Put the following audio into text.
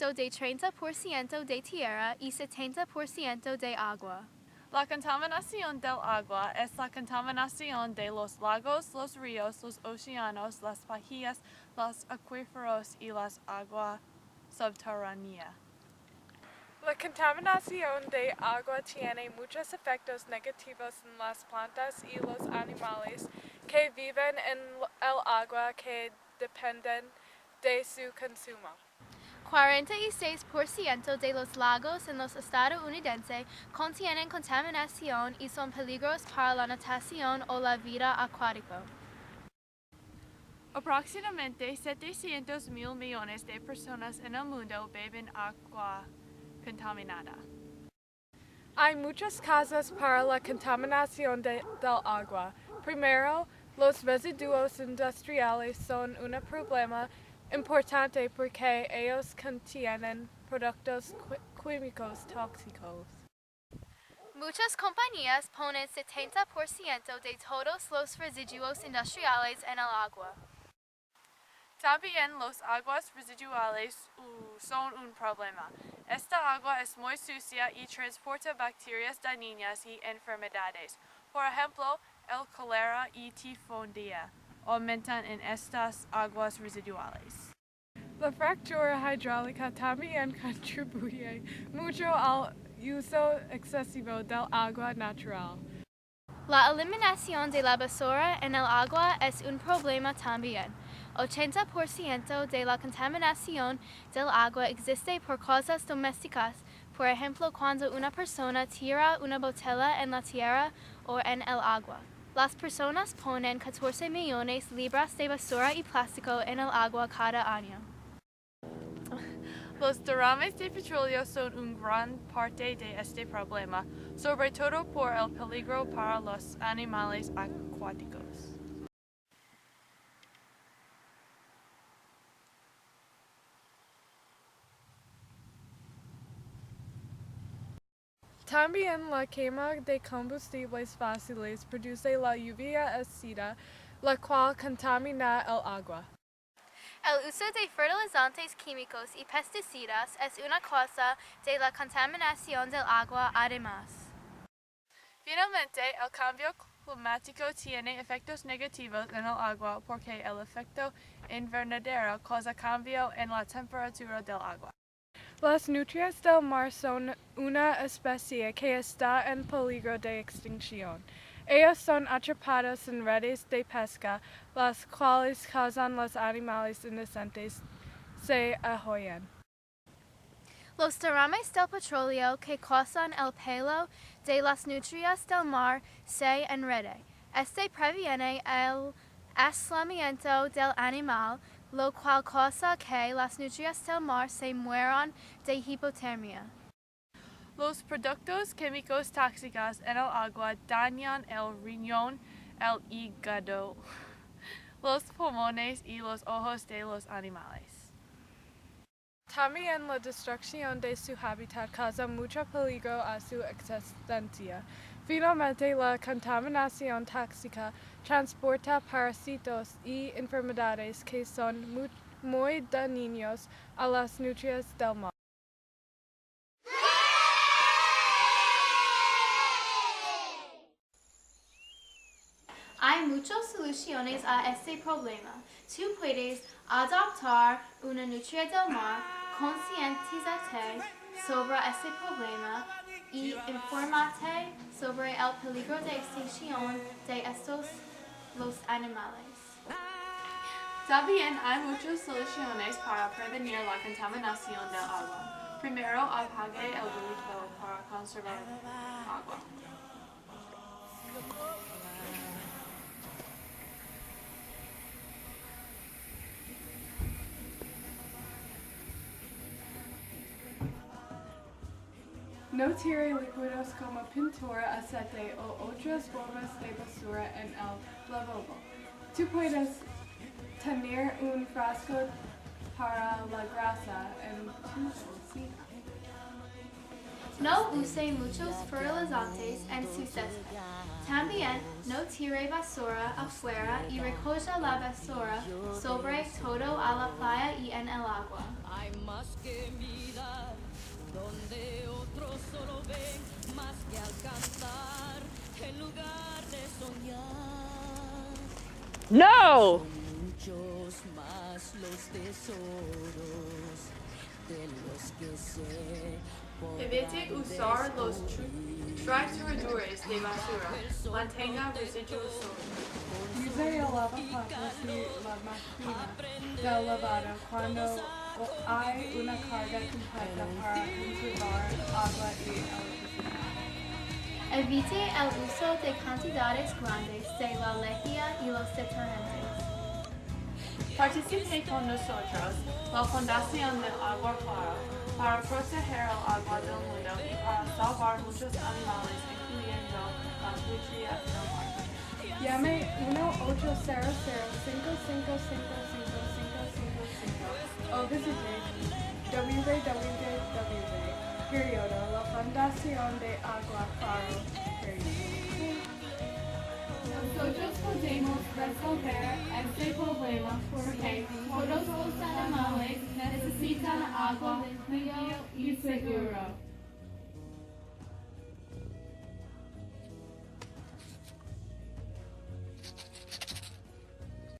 consisto de 30% de tierra y 70% de agua. La contaminación del agua es la contaminación de los lagos, los ríos, los océanos, las bahías, los acuíferos y las aguas subterráneas. La contaminación de agua tiene muchos efectos negativos en las plantas y los animales que viven en el agua que dependen de su consumo. 46% de los lagos en los estadounidenses contienen contaminación y son peligrosos para la natación o la vida acuática. Aproximadamente 700,000 millones de personas en el mundo beben agua contaminada. Hay muchas causas para la contaminación del agua. Primero, los residuos industriales son un problema importante porque ellos contienen productos químicos tóxicos. Muchas compañías ponen 70% de todos los residuos industriales en el agua. También los aguas residuales son un problema. Esta agua es muy sucia y transporta bacterias dañinas y enfermedades. Por ejemplo, el cólera y tifoidea aumentan en estas aguas residuales. La fractura hidráulica también contribuye mucho al uso excesivo del agua natural. La eliminación de la basura en el agua es un problema también. 80% de la contaminación del agua existe por causas domésticas, por ejemplo cuando una persona tira una botella en la tierra o en el agua. Las personas ponen 14 millones de libras de basura y plástico en el agua cada año. Los derrames de petróleo son una gran parte de este problema, sobre todo por el peligro para los animales acuáticos. También la quema de combustibles fósiles produce la lluvia ácida, la cual contamina el agua. El uso de fertilizantes químicos y pesticidas es una causa de la contaminación del agua además. Finalmente, el cambio climático tiene efectos negativos en el agua porque el efecto invernadero causa cambio en la temperatura del agua. Las nutrias del mar son una especie que está en peligro de extinción. Ellos son atrapados en redes de pesca, las cuales causan los animales inocentes se ahogan. Los derrames del petróleo que causan el pelo de las nutrias del mar se enreden. Este previene el aislamiento del animal, lo cual causa que las nutrias del mar se mueran de hipotermia. Los productos químicos tóxicos en el agua dañan el riñón, el hígado, los pulmones y los ojos de los animales. También la destrucción de su hábitat causa mucho peligro a su existencia. Finalmente, la contaminación tóxica transporta parásitos y enfermedades que son muy dañinos a las nutrias del mar. Hay muchas soluciones a este problema. Tú puedes adoptar una nutria del mar, concientízate sobre este problema y infórmate sobre el peligro de extinción de estos los animales. También hay muchas soluciones para prevenir la contaminación del agua. Primero, apague el grifo para conservar agua. No tire líquidos como pintura, aceite o otras formas de basura en el lavabo. Tú puedes tener un frasco para la grasa en tu cocina. No use muchos fertilizantes en su césped. También no tire basura afuera y recoja la basura sobre todo a la playa y en el agua. Hay más que mirar, donde otros solo ven, más que alcanzar, en lugar de soñar. No! Muchos más los tesoros de los que se Evite usar los trituradores de basura. Mantenga residuos sólidos. Use el lavavajillas y la máquina de lavado cuando hay una carga completa para conservar agua y electricidad. Evite el uso de cantidades grandes de la lejía y los detergentes. Participe con nosotros, la Fundación del Agua para proteger el agua del mundo y para salvar muchos animales, incluyendo las nutrias del mar. Llame 1-800-555-5555 o visite www.lafundaciondeagua.org. Nosotros podemos resolver este problema porque todos los animales necesitan agua limpia y segura.